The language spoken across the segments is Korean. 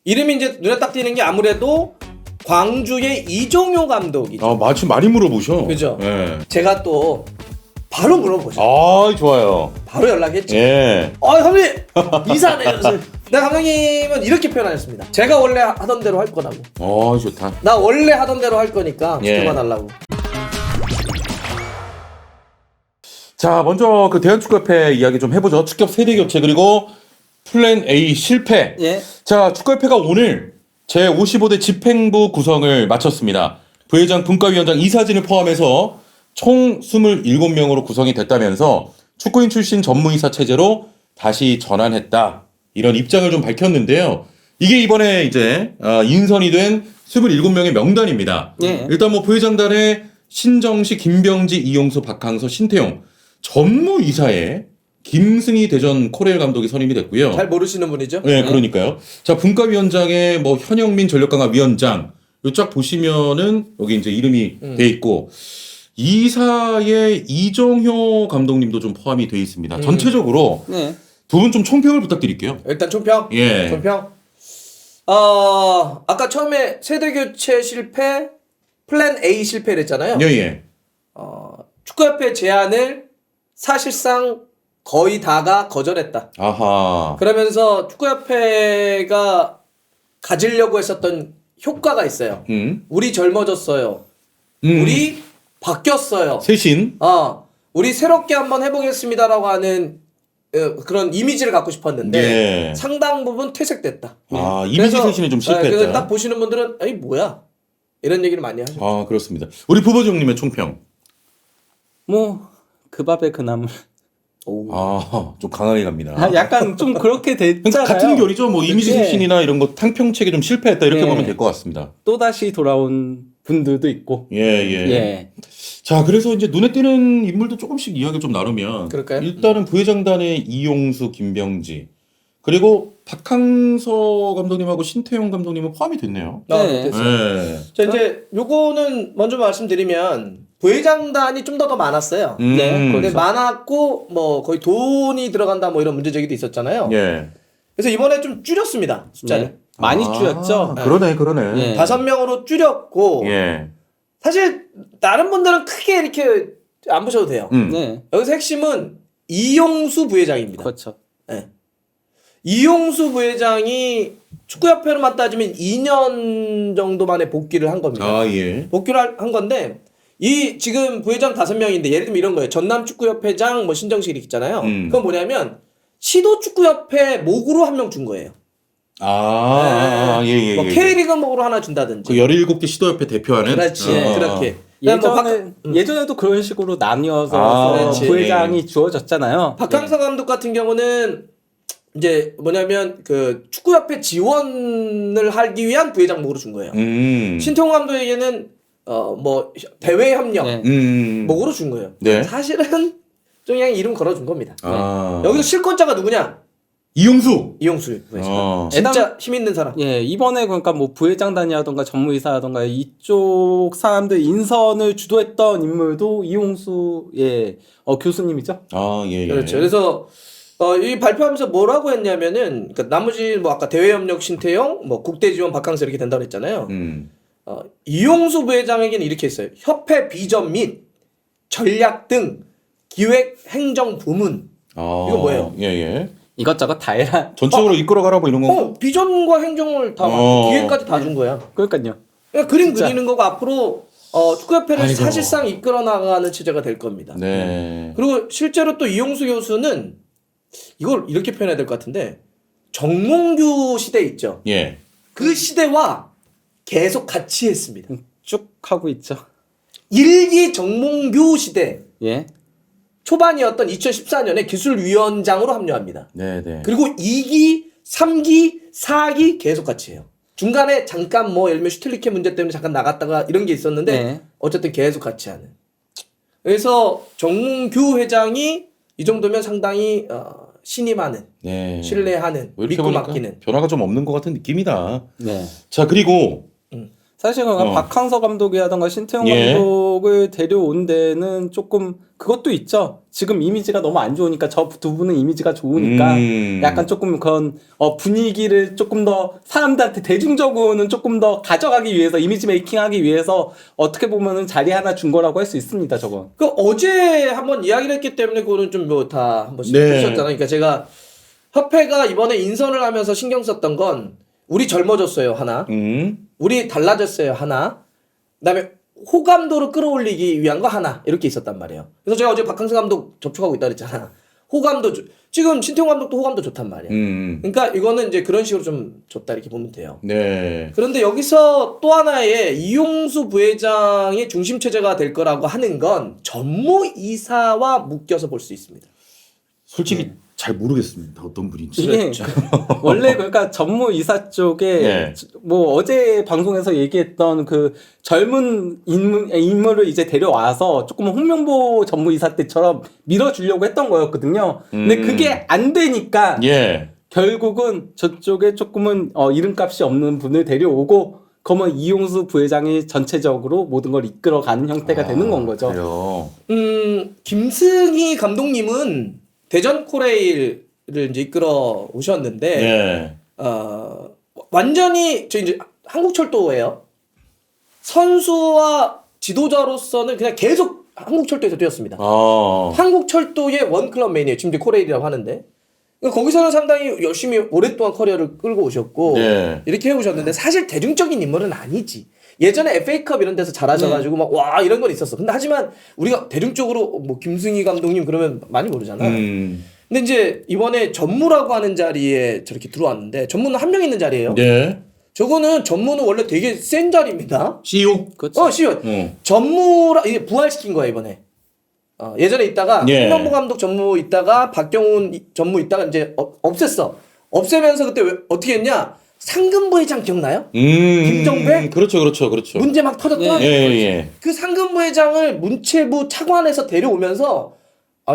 이름이 이제 눈에 딱 띄는 게 아무래도 광주의 이종효 감독이죠. 아, 마침 많이 물어보셔. 그죠? 예. 제가 또 바로 물어보죠. 아, 좋아요. 바로 연락했죠. 예. 감독님 이사네요. 네, 감독님은 이렇게 표현하셨습니다. 제가 원래 하던 대로 할 거라고. 좋다. 나 원래 하던 대로 할 거니까 예. 지켜봐 달라고. 자, 먼저 그 대한축구협회 이야기 좀 해보죠. 축협 세대 교체 그리고 플랜 A 실패. 예. 자, 축구협회가 오늘 제55대 집행부 구성을 마쳤습니다. 부회장, 분과위원장, 이사진을 포함해서 총 27명으로 구성이 됐다면서 축구인 출신 전무이사 체제로 다시 전환했다. 이런 입장을 좀 밝혔는데요. 이게 이번에 이제 인선이 된 27명의 명단입니다. 예. 일단 뭐 부회장단에 신정식, 김병지, 이용수, 박항서, 신태용, 전무이사에 김승희 대전 코레일 감독이 선임이 됐고요. 잘 모르시는 분이죠? 네, 그러니까요. 자, 분과위원장에 뭐 현영민 전력강화 위원장 요 쫙 보시면은 여기 이제 이름이 돼 있고 이사에 이종효 감독님도 좀 포함이 돼 있습니다. 전체적으로 네. 두 분 좀 총평을 부탁드릴게요. 일단 총평. 예. 총평. 아까 처음에 세대 교체 실패, 플랜 A 실패를 했잖아요. 예, 예. 축구협회 제안을 사실상 거의 다가 거절했다. 아하. 그러면서 축구협회가 가지려고 했었던 효과가 있어요. 우리 젊어졌어요. 우리 바뀌었어요. 세신. 우리 새롭게 한번 해보겠습니다라고 하는 그런 이미지를 갖고 싶었는데 예. 상당 부분 퇴색됐다. 이미지 세신이 좀 실패했다. 그래서 딱 보시는 분들은 아니 뭐야 이런 얘기를 많이 하죠. 아, 그렇습니다. 우리 부보정님의 총평. 뭐 그 밥에 그 나물. 좀 강하게 갑니다. 약간 좀 그렇게 그러니까 됐잖아요. 같은 결이죠. 뭐 이미지 예. 세신이나 이런 거 탕평책에 좀 실패했다 이렇게 예. 보면 될 것 같습니다. 또 다시 돌아온 분들도 있고. 예, 예. 예. 자, 그래서 이제 눈에 띄는 인물도 조금씩 이야기를 좀 나누면 그럴까요? 일단은 부회장단의 이용수, 김병지 그리고 박항서 감독님하고 신태용 감독님은 포함이 됐네요. 네. 됐어요. 예. 자 이제 요거는 먼저 말씀드리면 부회장단이 좀 더 많았어요. 네, 근데 그렇죠. 많았고 뭐 거의 돈이 들어간다 뭐 이런 문제 제기도 있었잖아요. 예. 그래서 이번에 좀 줄였습니다 숫자를. 네. 많이 줄였죠. 그러네, 그러네. 예. 5명으로 줄였고 예. 사실 다른 분들은 크게 이렇게 안 보셔도 돼요. 네. 여기서 핵심은 이용수 부회장입니다. 그렇죠. 네. 이용수 부회장이 축구협회로만 따지면 2년 정도 만에 복귀를 한 겁니다. 아, 예. 복귀를 한 건데 이 지금 부회장 5명인데 예를 들면 이런 거예요. 전남축구협회장 뭐 신정식 이렇게 있잖아요. 그건 뭐냐면 시도축구협회 목으로 한 명 준 거예요. 예, 예. 뭐 예. K리그 목으로 하나 준다든지. 그 17개 시도협회 대표하는 그렇지. 그렇게. 예전에도 그런 식으로 나뉘어서 그렇지. 부회장이 주어졌잖아요. 박항서 감독 같은 경우는 이제 뭐냐면 그 축구협회 지원을 하기 위한 부회장 목으로 준 거예요. 신태용 감독에게는 뭐 대외 협력 네. 목으로 준 거예요. 네. 사실은 좀 그냥 이름 걸어준 겁니다. 아. 여기서 실권자가 누구냐? 이용수. 이용수 부회장. 네. 진짜 힘 있는 사람. 예, 이번에 그러니까 뭐 부회장단이라던가 전무이사라던가 이쪽 사람들 인선을 주도했던 인물도 이용수 교수님이죠. 아, 예, 예. 그렇죠. 그래서 이 발표하면서 뭐라고 했냐면은 그러니까 나머지 뭐 아까 대외협력 신태용, 뭐 국대지원 박항서 이렇게 된다고 했잖아요. 이용수 부회장에게는 이렇게 했어요. 협회 비전 및 전략 등 기획 행정 부문. 이거 뭐예요? 예, 예. 이것저것 다 해라. 전적으로 이끌어가라 뭐 이런 거. 비전과 행정을 다 기획까지 다 준 거야. 그러니까요. 그냥 그림 진짜. 그리는 거고 앞으로 축구협회를 아이고. 사실상 이끌어 나가는 체제가 될 겁니다. 네. 그리고 실제로 또 이용수 교수는 이걸 이렇게 표현해야 될 것 같은데 정몽규 시대 있죠. 예. 그 시대와 계속 같이 했습니다. 쭉 하고 있죠. 1기 정몽규 시대 예. 초반이었던 2014년에 기술위원장으로 합류합니다. 네, 네. 그리고 2기, 3기, 4기 계속 같이 해요. 중간에 잠깐 뭐 예를 들면 슈틸리케 문제 때문에 잠깐 나갔다가 이런 게 있었는데 네. 어쨌든 계속 같이 하는. 그래서 정몽규 회장이 이 정도면 상당히 신임하는, 네. 신뢰하는, 뭐 이렇게 믿고 보니까 맡기는. 변화가 좀 없는 것 같은 느낌이다. 네. 자, 그리고 사실 박항서 감독이라던가 신태용 예. 감독을 데려온 데는 조금 그것도 있죠. 지금 이미지가 너무 안 좋으니까 저 두 분은 이미지가 좋으니까 약간 조금 그런 분위기를 조금 더 사람들한테 대중적으로는 조금 더 가져가기 위해서 이미지 메이킹하기 위해서 어떻게 보면은 자리 하나 준 거라고 할 수 있습니다. 저건. 그 어제 한번 이야기를 했기 때문에 그거는 좀 뭐 다 한 번씩 네. 보셨잖아요. 그러니까 제가 협회가 이번에 인선을 하면서 신경 썼던 건 우리 젊어졌어요 하나, 우리 달라졌어요 하나, 그다음에 호감도를 끌어올리기 위한 거 하나 이렇게 있었단 말이에요. 그래서 제가 어제 박항서 감독 접촉하고 있다 그랬잖아. 호감도 지금 신태용 감독도 호감도 좋단 말이야. 그러니까 이거는 이제 그런 식으로 좀 줬다 이렇게 보면 돼요. 네. 그런데 여기서 또 하나의 이용수 부회장의 중심 체제가 될 거라고 하는 건 전무이사와 묶여서 볼 수 있습니다. 솔직히 잘 모르겠습니다. 어떤 분인지. 이게 원래 그러니까 전무이사 쪽에 예. 뭐 어제 방송에서 얘기했던 그 젊은 인물을 이제 데려와서 조금 홍명보 전무이사 때처럼 밀어주려고 했던 거였거든요. 근데 그게 안 되니까 예. 결국은 저쪽에 조금은 이름값이 없는 분을 데려오고 그러면 이용수 부회장이 전체적으로 모든 걸 이끌어가는 형태가 되는 건 거죠. 그래요. 김승희 감독님은 대전 코레일을 이제 이끌어 오셨는데, 예. 완전히 저 이제 한국철도예요. 선수와 지도자로서는 그냥 계속 한국철도에서 뛰었습니다. 한국철도의 원클럽 맨이에요. 지금 이제 코레일이라고 하는데. 그러니까 거기서는 상당히 열심히 오랫동안 커리어를 끌고 오셨고, 네. 이렇게 해오셨는데, 사실 대중적인 인물은 아니지. 예전에 FA컵 이런 데서 잘하셔가지고 막 와 이런 건 있었어. 근데 하지만 우리가 대중적으로 뭐 김승희 감독님 그러면 많이 모르잖아. 근데 이제 이번에 전무라고 하는 자리에 저렇게 들어왔는데 전무는 한 명 있는 자리예요. 네. 저거는 전무는 원래 되게 센 자리입니다. CEO. 그렇죠. CEO. 전무라 이게 부활시킨 거야 이번에. 예전에 있다가 예. 홍명보 감독 전무 있다가 박경훈 전무 있다가 이제 없앴어. 없애면서 그때 어떻게 했냐? 상금부회장 기억나요? 김정배? 그렇죠. 문제 막 터졌던 예. 그 상금부회장을 문체부 차관에서 데려오면서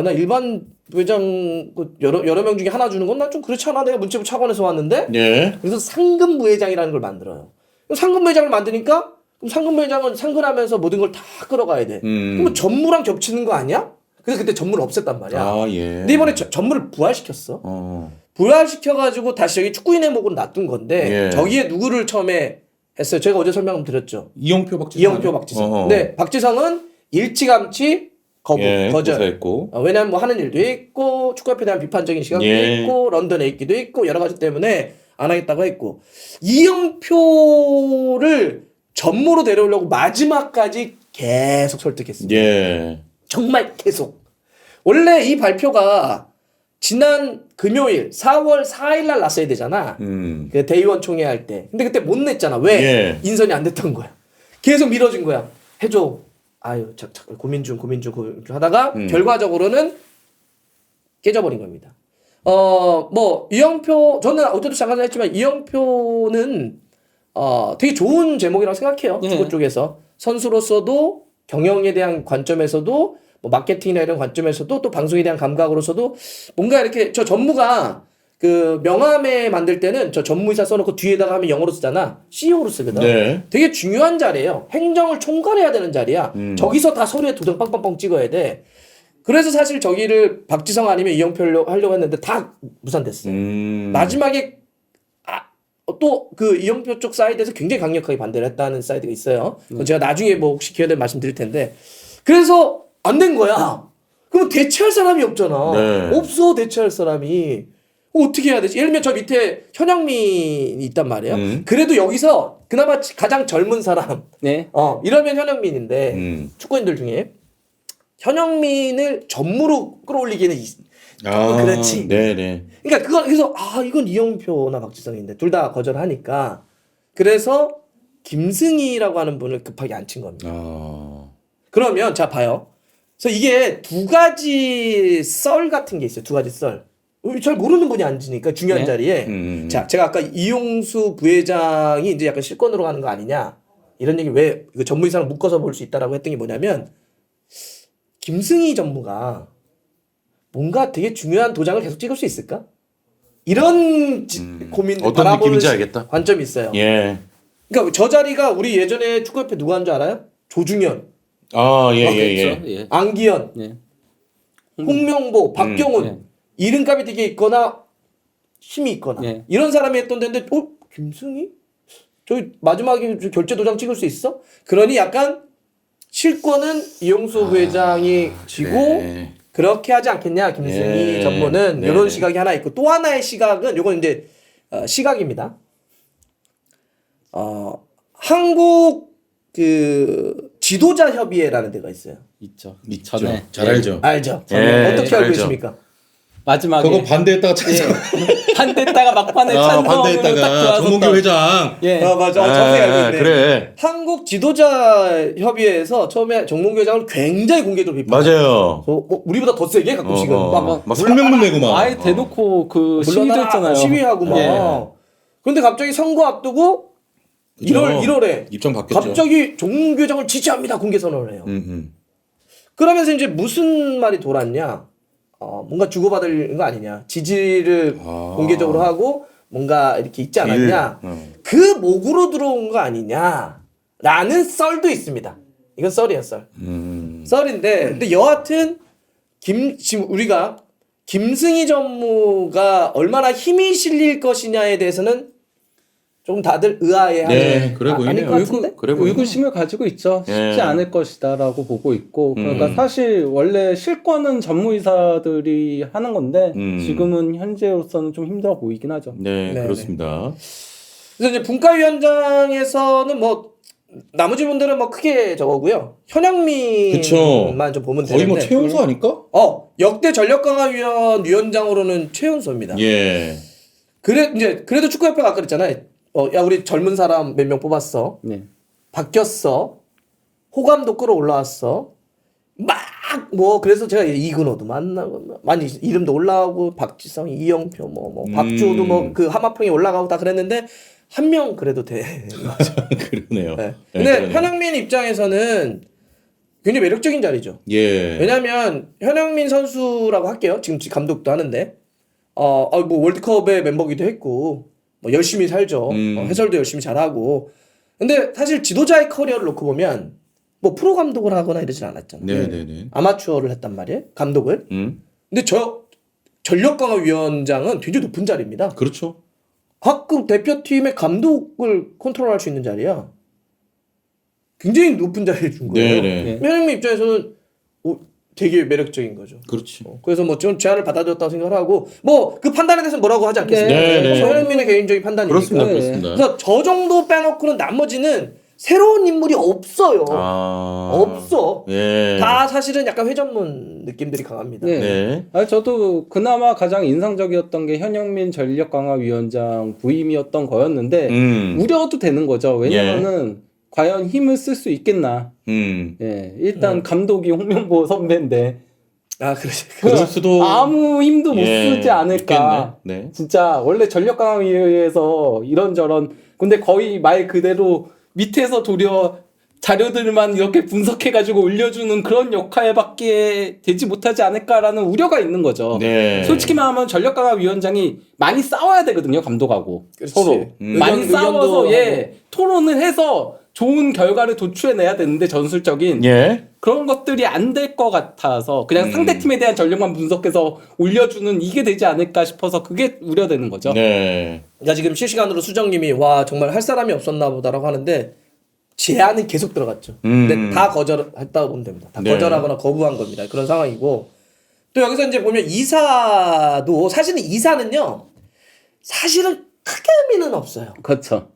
나 일반 부회장 여러 명 중에 하나 주는 건 난 좀 그렇지 않아. 내가 문체부 차관에서 왔는데. 예. 그래서 상금부회장이라는 걸 만들어요. 상금부회장을 만드니까 그럼 상금부회장은 상근하면서 모든 걸 다 끌어가야 돼. 그럼 전무랑 겹치는 거 아니야? 그래서 그때 전무를 없앴단 말이야. 예. 근데 이번에 전무를 부활시켰어. 부활시켜가지고 다시 여기 축구인의 목으로 놔둔 건데 예. 저기에 누구를 처음에 했어요. 제가 어제 설명드렸죠. 이영표 박지성. 근데 박지성은 일찌감치 거절. 고사했고. 왜냐하면 뭐 하는 일도 있고 축구협회에 대한 비판적인 시각도 있고 런던에 있기도 있고 여러 가지 때문에 안 하겠다고 했고 이영표를 전무로 데려오려고 마지막까지 계속 설득했습니다. 예. 정말 계속. 원래 이 발표가 지난 금요일 4월 4일 날 났어야 되잖아. 그 대의원 총회 할 때. 근데 그때 못 냈잖아. 왜? 예. 인선이 안 됐던 거야. 계속 미뤄진 거야. 해줘. 아유, 고민 중 하다가 결과적으로는 깨져버린 겁니다. 뭐 이영표 저는 어제도 잠깐 했지만 이영표는 되게 좋은 제목이라고 생각해요. 축구 쪽에서 선수로서도 경영에 대한 관점에서도 뭐 마케팅이나 이런 관점에서도 또 방송에 대한 감각으로서도 뭔가 이렇게 저 전무가 그 명함에 만들 때는 저 전무이사 써놓고 뒤에다가 하면 영어로 쓰잖아. CEO로 쓰거든. 네. 되게 중요한 자리예요. 행정을 총괄해야 되는 자리야. 저기서 다 서류에 도장 빵빵빵 찍어야 돼. 그래서 사실 저기를 박지성 아니면 이영표를 하려고 했는데 다 무산됐어요. 마지막에 또 그 이영표 쪽 사이드에서 굉장히 강력하게 반대를 했다는 사이드가 있어요. 그건 제가 나중에 뭐 혹시 기회 되면 말씀드릴 텐데. 그래서 안 된 거야. 그럼 대체할 사람이 없잖아. 네. 없어 대체할 사람이. 어떻게 해야 되지? 예를 들면 저 밑에 현영민이 있단 말이에요. 그래도 여기서 그나마 가장 젊은 사람. 네. 이러면 현영민인데 축구인들 중에 현영민을 전무로 끌어올리기에는 그렇지. 네네. 그러니까 그래서 이건 이영표나 박지성인데 둘 다 거절하니까 그래서 김승희라고 하는 분을 급하게 앉힌 겁니다. 그러면 자 봐요. 그래서 이게 두 가지 썰 같은 게 있어요. 두 가지 썰. 잘 모르는 분이 앉으니까 중요한 자리에. 자, 제가 아까 이용수 부회장이 이제 약간 실권으로 가는 거 아니냐 이런 얘기 왜 이거 전무이사를 묶어서 볼 수 있다라고 했던 게 뭐냐면 김승희 전무가 뭔가 되게 중요한 도장을 계속 찍을 수 있을까? 이런 고민을 어떤 바라보는 느낌인지 알겠다. 관점이 있어요. 예. 그러니까 저 자리가 우리 예전에 축구협회 누가 한 줄 알아요? 조중현, 아, 예, 예, 예. 그렇죠. 예. 안기현, 예. 홍명보, 박경훈 예. 이름값이 되게 있거나 힘이 있거나 예. 이런 사람이 했던 데인데 김승희? 저기 마지막에 결제 도장 찍을 수 있어? 그러니 약간 실권은 이용수 부회장이 쥐고 그래. 그렇게 하지 않겠냐 김승희 예. 전무는 네. 이런 시각이 하나 있고 또 하나의 시각은 요건 이제 시각입니다. 한국 그 지도자 협의회라는 데가 있어요. 있죠. 있죠. 전에 잘 알죠. 알죠? 예, 어떻게 잘 알고 알죠. 있습니까? 마지막에 그거 반대했다가 찾아. 반대했다가 막판에 찬성으로 딱 반대했다가 들어왔었던. 정몽규 회장. 예. 맞아. 자세히 알고 있네. 그래. 한국 지도자 협의회에서 처음에 정몽규 회장을 굉장히 공개적으로 비판했어요. 맞아요. 우리보다 더 세게 가끔씩은 막 설명문 내고 막. 아예 대놓고 그 시위도 물러나라 했잖아요. 시위하고 막. 예. 그런데 갑자기 선거 앞두고 그죠. 1월에 입장 바뀌었죠. 갑자기 정몽규 회장을 지지합니다 공개 선언을 해요. 음. 그러면서 이제 무슨 말이 돌았냐? 뭔가 주고받을 거 아니냐? 지지를 공개적으로 하고 뭔가 이렇게 있지 않았냐? 그 목으로 들어온 거 아니냐?라는 썰도 있습니다. 이건 썰이야 썰. 썰인데 근데 여하튼 지금 우리가 김승희 전무가 얼마나 힘이 실릴 것이냐에 대해서는 좀 다들 의아해하는 네, 그래 보이네요. 것 같은데? 그래 보이네요. 의구심을 가지고 있죠. 쉽지 예. 않을 것이다라고 보고 있고 그러니까 사실 원래 실권은 전무이사들이 하는 건데 지금은 현재로서는 좀 힘들어 보이긴 하죠. 네, 네, 그렇습니다. 그래서 이제 분과위원장에서는 뭐 나머지 분들은 뭐 크게 저거고요. 그쵸. 현영민만 좀 보면 거의 되는데. 뭐 최연소 아닐까? 역대 전력강화위원 위원장으로는 최연소입니다. 예. 그래도 축구협회가 아까 그랬잖아요. 야 우리 젊은 사람 몇 명 뽑았어. 네. 바뀌었어. 호감도 끌어올라왔어. 그래서 제가 이근호도 만나고 많이 이름도 올라오고 박지성, 이영표 박주호도 뭐 그 하마평에 올라가고 다 그랬는데 한 명 그래도 돼. 그러네요. 네. 네, 근데 그러네요. 현영민 입장에서는 굉장히 매력적인 자리죠. 예. 왜냐면 현영민 선수라고 할게요. 지금 감독도 하는데 뭐 월드컵의 멤버기도 했고 뭐 열심히 살죠. 해설도 열심히 잘하고. 근데 사실 지도자의 커리어를 놓고 보면 뭐 프로 감독을 하거나 이러진 않았잖아요. 네네네. 아마추어를 했단 말이에요. 감독을. 근데 전력강화위원장은 굉장히 높은 자리입니다. 그렇죠. 각급 대표팀의 감독을 컨트롤할 수 있는 자리야. 굉장히 높은 자리를 준 거예요. 네네. 현영민 입장에서는 되게 매력적인 거죠. 그렇지. 그래서 뭐 좀 제안을 받아줬다고 생각을 하고 뭐 그 판단에 대해서 뭐라고 하지 않겠습니다. 네. 현영민의 개인적인 판단이니까. 그렇습니다. 네. 그렇습니다. 그래서 저 정도 빼놓고는 나머지는 새로운 인물이 없어요. 없어. 예. 다 사실은 약간 회전문 느낌들이 강합니다. 네. 네. 저도 그나마 가장 인상적이었던 게 현영민 전력강화위원장 부임이었던 거였는데 우려도 되는 거죠. 왜냐면은 과연 힘을 쓸 수 있겠나. 예, 일단 감독이 홍명보 선배인데 그럴 수도 아무 힘도 못 쓰지 않을까. 있겠네. 네. 진짜 원래 전력강화위에서 이런저런 근데 거의 말 그대로 밑에서 도려 자료들만 이렇게 분석해가지고 올려주는 그런 역할밖에 되지 못하지 않을까라는 우려가 있는 거죠. 네. 솔직히 말하면 전력강화위원장이 많이 싸워야 되거든요, 감독하고. 그렇지. 서로. 많이 의견도 싸워서 하고. 토론을 해서 좋은 결과를 도출해내야 되는데 전술적인 예. 그런 것들이 안 될 것 같아서 그냥 상대팀에 대한 전력만 분석해서 올려주는 이게 되지 않을까 싶어서 그게 우려되는 거죠. 네. 그러니까 지금 실시간으로 수정님이 와 정말 할 사람이 없었나 보다라고 하는데 제안은 계속 들어갔죠. 근데 다 거절했다고 보면 됩니다. 다 네. 거절하거나 거부한 겁니다. 그런 상황이고 또 여기서 이제 보면 이사도 사실은 이사는요 사실은 크게 의미는 없어요. 그렇죠.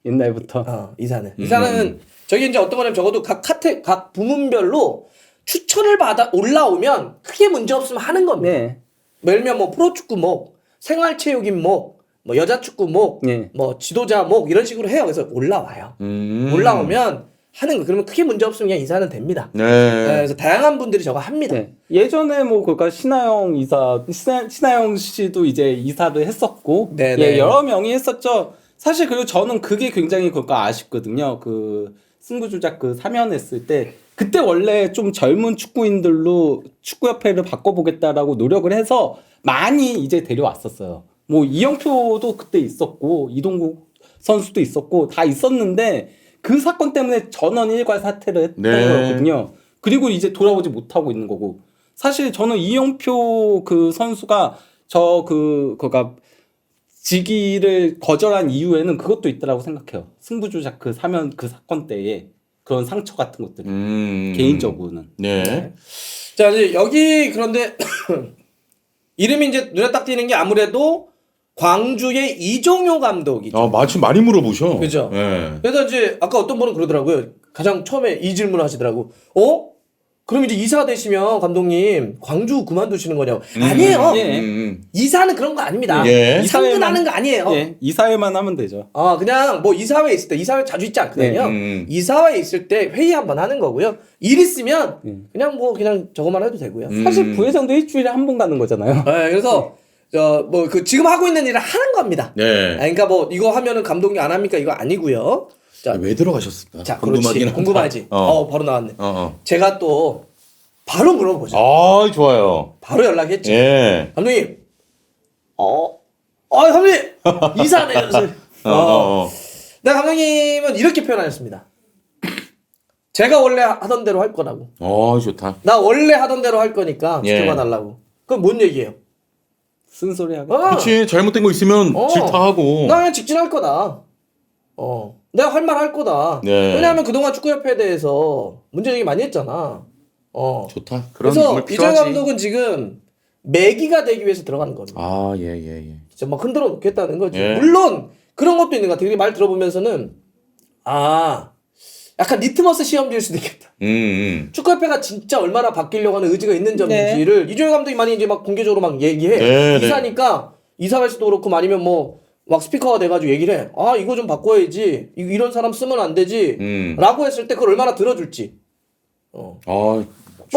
옛날부터. 이사는 저기 이제 어떤 거냐면 적어도 각 부문별로 추천을 받아 올라오면 크게 문제 없으면 하는 겁니다. 네. 예를 들면 뭐 프로축구 목, 생활체육인 목, 뭐 여자축구 목, 네. 뭐 지도자 목 이런 식으로 해요. 그래서 올라와요. 올라오면 하는 거. 그러면 크게 문제 없으면 그냥 이사는 됩니다. 네. 그래서 다양한 분들이 저거 합니다. 네. 예전에 뭐 그러니까 신하영 씨도 이제 이사를 했었고 네네. 예, 여러 명이 했었죠. 사실 그리고 저는 그게 굉장히 그러니까 아쉽거든요. 그 승부조작 그 사면했을 때 그때 원래 좀 젊은 축구인들로 축구협회를 바꿔보겠다라고 노력을 해서 많이 이제 데려왔었어요. 뭐 이영표도 그때 있었고 이동국 선수도 있었고 다 있었는데 그 사건 때문에 전원 일괄 사퇴를 했던 네. 거거든요. 그리고 이제 돌아오지 못하고 있는 거고. 사실 저는 이영표 그 선수가 그가 직위를 거절한 이유에는 그것도 있더라고 생각해요. 승부조작 그 사면 그 사건 때에 그런 상처 같은 것들 개인적으로는. 네. 자, 이제 여기 그런데 이름이 이제 눈에 딱 띄는 게 아무래도 광주의 이종효 감독이죠. 아, 마침 많이 물어보셔. 그죠? 네. 그래서 이제 아까 어떤 분은 그러더라고요. 가장 처음에 이 질문을 하시더라고. 그럼 이제 이사 되시면 감독님 광주 그만두시는 거냐고. 아니에요. 예. 이사는 그런 거 아닙니다. 예. 상근하는 거 아니에요. 예, 이사회만 하면 되죠. 그냥 뭐 이사회에 있을 때 이사회 자주 있지 않거든요. 네. 이사회에 있을 때 회의 한번 하는 거고요. 일 있으면 그냥 저거만 해도 되고요. 사실 부회장도 일주일에 한 번 가는 거잖아요. 네, 그래서 지금 하고 있는 일을 하는 겁니다. 네. 그러니까 뭐 이거 하면은 감독이 안 합니까? 이거 아니고요. 자, 왜 들어가셨을까? 자, 궁금하긴 그렇지. 하다. 궁금하지. 바로 나왔네. 어. 제가 또 바로 물어보죠. 아, 좋아요. 바로 연락했지. 예. 감독님. 감독님. 이사네. 네, 감독님은 이렇게 표현하셨습니다. 제가 원래 하던 대로 할 거라고. 좋다. 나 원래 하던 대로 할 거니까 예. 지켜봐 달라고. 그럼 뭔 얘기예요? 쓴소리 하고. 그렇지. 잘못된 거 있으면 질타하고. 나 그냥 직진할 거다. 내가 할 말 할 거다. 네. 왜냐하면 그동안 축구협회에 대해서 문제 제기 많이 했잖아. 좋다. 그런 그래서 인물 이정 필요하지. 감독은 지금 매기가 되기 위해서 들어가는 겁니다. 예. 진짜 막 흔들어 놓겠다는 거지. 예. 물론 그런 것도 있는 것 같아. 말 들어보면서는 약간 리트머스 시험지일 수도 있겠다. 축구협회가 진짜 얼마나 바뀌려고 하는 의지가 있는 점인지를 이종현 감독이 많이 이제 막 공개적으로 막 얘기해. 네, 이사니까 이사회에서도 그렇고 아니면 뭐 막 스피커가 돼가지고 얘기를 해. 이거 좀 바꿔야지. 이런 사람 쓰면 안 되지. 라고 했을 때 그걸 얼마나 들어줄지.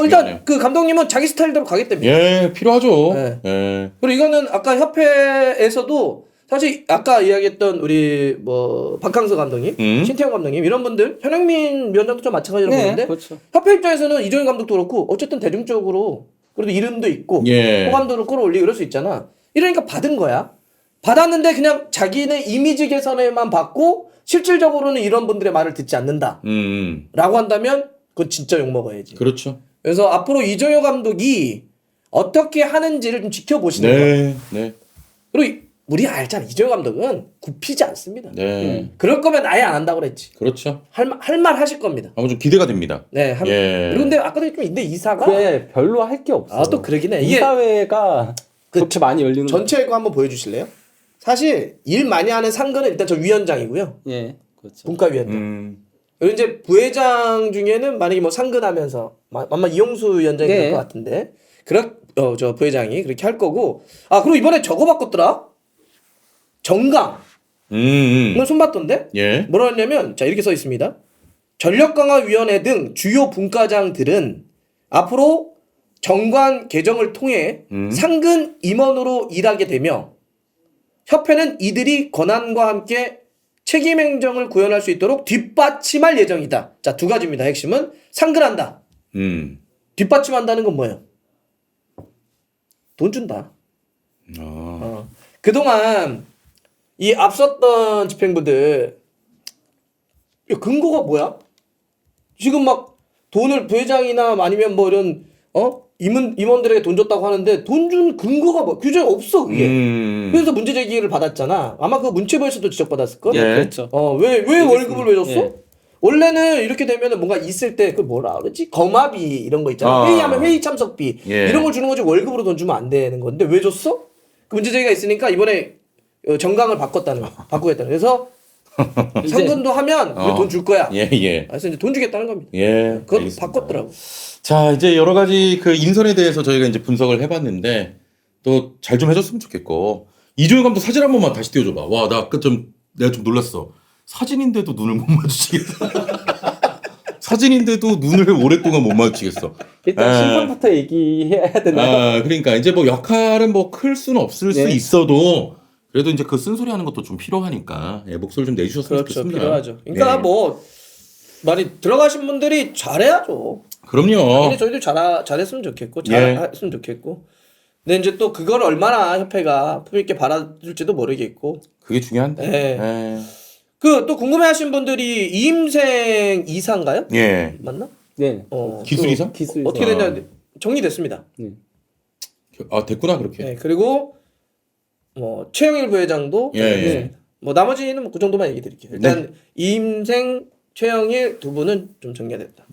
일단 그 감독님은 자기 스타일대로 가겠답니다. 예, 필요하죠. 네. 예. 그리고 이거는 아까 협회에서도 사실 아까 이야기했던 우리 뭐 박항서 감독님, 신태영 감독님 이런 분들, 현영민 위원장도 좀 마찬가지라고 보는데 그렇죠. 협회 입장에서는 이종현 감독도 그렇고 어쨌든 대중적으로 그래도 이름도 있고 예. 호감도를 끌어올리고 이럴 수 있잖아. 이러니까 받은 거야. 받았는데 그냥 자기네 이미지 개선에만 받고 실질적으로는 이런 분들의 말을 듣지 않는다. 라고 한다면 그건 진짜 욕먹어야지. 그렇죠. 그래서 앞으로 이종효 감독이 어떻게 하는지를 좀 지켜보시는 거예요. 네. 그리고 우리 알잖아. 이종효 감독은 굽히지 않습니다. 네. 그럴 거면 아예 안 한다고 그랬지. 그렇죠. 할 말 하실 겁니다. 아무 좀 기대가 됩니다. 네. 예. 그리고 근데 아까도 좀 있는데 이사가 그래, 별로 할 게 없어. 또 그러긴 해. 이게 이사회가 그렇게 많이 열리는 전체 거 한번 보여주실래요? 사실 일 많이 하는 상근은 일단 저 위원장이고요. 예, 그렇죠. 분과위원장. 그리고 이제 부회장 중에는 만약에 뭐 상근하면서 아마 이용수 위원장이 될 것 같은데 저 부회장이 그렇게 할 거고. 그리고 이번에 저거 바꿨더라. 정강. 이건 손봤던데? 예. 뭐라 했냐면 자 이렇게 써 있습니다. 전력강화위원회 등 주요 분과장들은 앞으로 정관 개정을 통해 상근 임원으로 일하게 되며 협회는 이들이 권한과 함께 책임 행정을 구현할 수 있도록 뒷받침할 예정이다. 자, 두 가지입니다. 핵심은 상근한다. 뒷받침한다는 건 뭐예요? 돈 준다. 그동안 이 앞섰던 집행부들 근거가 뭐야? 지금 막 돈을 부회장이나 아니면 뭐 이런 임원들에게 돈 줬다고 하는데 돈 준 근거가 뭐 규정이 없어 그게. 그래서 문제 제기를 받았잖아. 아마 그 문체부에서도 지적받았을 걸. 예. 그렇죠. 왜 월급을 왜 줬어? 예. 원래는 이렇게 되면은 뭔가 있을 때 그 뭐라 그러지? 거마비 이런 거 있잖아. 회의하면 회의 참석비 이런 걸 주는 거지 월급으로 돈 주면 안 되는 건데 왜 줬어? 그 문제 제기가 있으니까 이번에 정강을 바꾸겠다는. 그래서 상근도 하면 돈 줄 거야. 예. 그래서 이제 돈 주겠다는 겁니다. 예. 그걸 알겠습니다. 바꿨더라고. 자, 이제 여러 가지 그 인선에 대해서 저희가 이제 분석을 해봤는데 또 잘 좀 해줬으면 좋겠고 이종현 감독 사진 한 번만 다시 띄워줘봐. 와, 나 아까 내가 좀 놀랐어. 사진인데도 눈을 못 마주치겠다. 사진인데도 눈을 오랫동안 못 마주치겠어. 일단 심판부터 얘기해야 되나요? 그러니까 이제 뭐 역할은 뭐 클 수는 없을 수 네. 있어도 그래도 이제 그 쓴소리 하는 것도 좀 필요하니까 목소리 좀 내주셨으면 그렇죠. 좋겠습니다. 필요하죠. 그러니까 네. 뭐 많이 들어가신 분들이 잘해야죠. 그럼요. 근데 저희도 잘했으면 좋겠고 잘했으면 좋겠고. 근데 이제 또 그걸 얼마나 협회가 품있게 받아줄지도 모르겠고. 그게 중요한데. 네. 예. 그 또 궁금해하신 분들이 이임생 이사인가요? 예. 맞나? 네. 기술 이사? 기술 어떻게 됐냐 정리됐습니다. 아, 됐구나, 그렇게. 네, 그리고 뭐 최영일 부회장도 예, 예. 됐습니다. 뭐 나머지는 그 정도만 얘기 드릴게요. 일단 이임생, 최영일 두 분은 좀 정리가 됐다.